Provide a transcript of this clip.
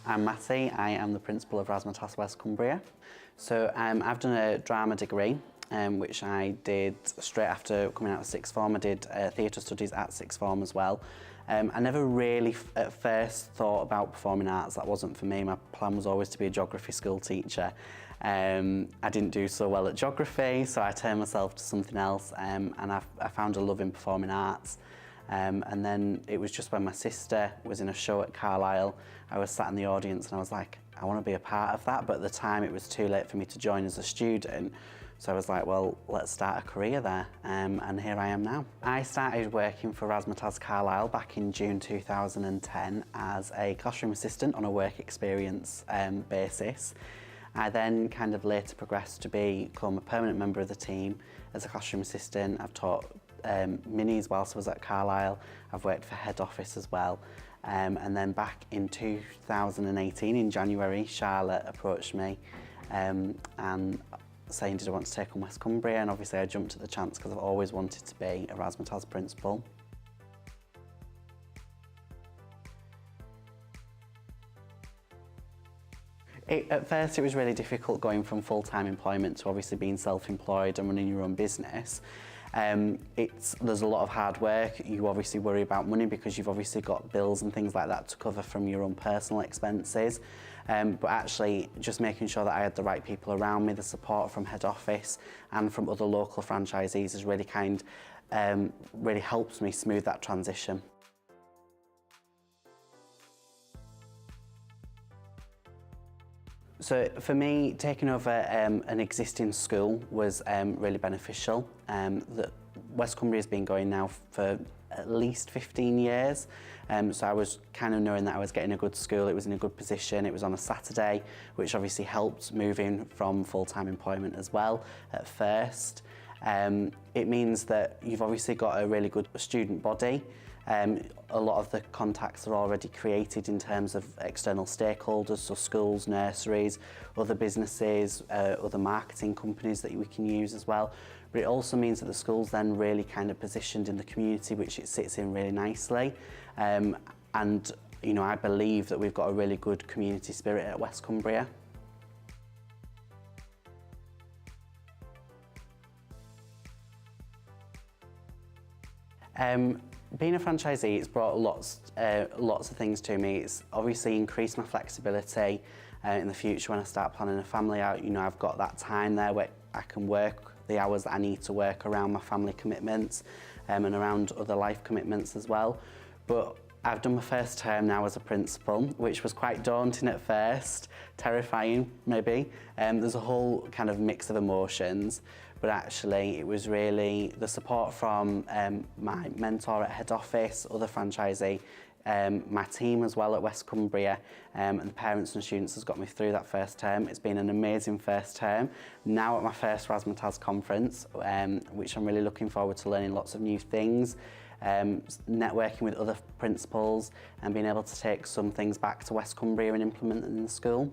I'm Matty, I am the principal of Razzamataz, West Cumbria. So I've done a drama degree, which I did straight after coming out of sixth form. I did theatre studies at sixth form as well. I never really at first thought about performing arts. That wasn't for me. My plan was always to be a geography school teacher. I didn't do so well at geography, so I turned myself to something else, and I found a love in performing arts. And then it was just when my sister was in a show at Carlisle, I was sat in the audience and I was like, I want to be a part of that, but at the time it was too late for me to join as a student. So I was like, well, let's start a career there, and here I am now. I started working for Razzamataz Carlisle back in June 2010 as a classroom assistant on a work experience basis. I then kind of later progressed to become a permanent member of the team as a classroom assistant. I've taught minis whilst I was at Carlisle. I've worked for head office as well. And then back in 2018, in January, Charlotte approached me and saying, did I want to take on West Cumbria? And obviously I jumped at the chance because I've always wanted to be a Razzamataz principal. At first it was really difficult going from full-time employment to obviously being self-employed and running your own business. There's a lot of hard work. You obviously worry about money because you've obviously got bills and things like that to cover from your own personal expenses. But actually just making sure that I had the right people around me, the support from head office and from other local franchisees has really really helped me smooth that transition. So for me, taking over an existing school was really beneficial. West Cumbria has been going now for at least 15 years, so I was kind of knowing that I was getting a good school, it was in a good position, it was on a Saturday, which obviously helped moving from full-time employment as well at first. It means that you've obviously got a really good student body. A lot of the contacts are already created in terms of external stakeholders, so schools, nurseries, other businesses, other marketing companies that we can use as well. But it also means that the school's then really kind of positioned in the community, which it sits in really nicely. And you know, I believe that we've got a really good community spirit at West Cumbria. Being a franchisee, it's brought lots of things to me. It's obviously increased my flexibility in the future when I start planning a family out. You know, I've got that time there where I can work the hours that I need to work around my family commitments and around other life commitments as well. But I've done my first term now as a principal, which was quite daunting at first, terrifying maybe. There's a whole kind of mix of emotions, but actually it was really the support from my mentor at head office, other franchisee, my team as well at West Cumbria, and the parents and students has got me through that first term. It's been an amazing first term. Now at my first Razzamataz conference, which I'm really looking forward to learning lots of new things, networking with other principals and being able to take some things back to West Cumbria and implement them in the school.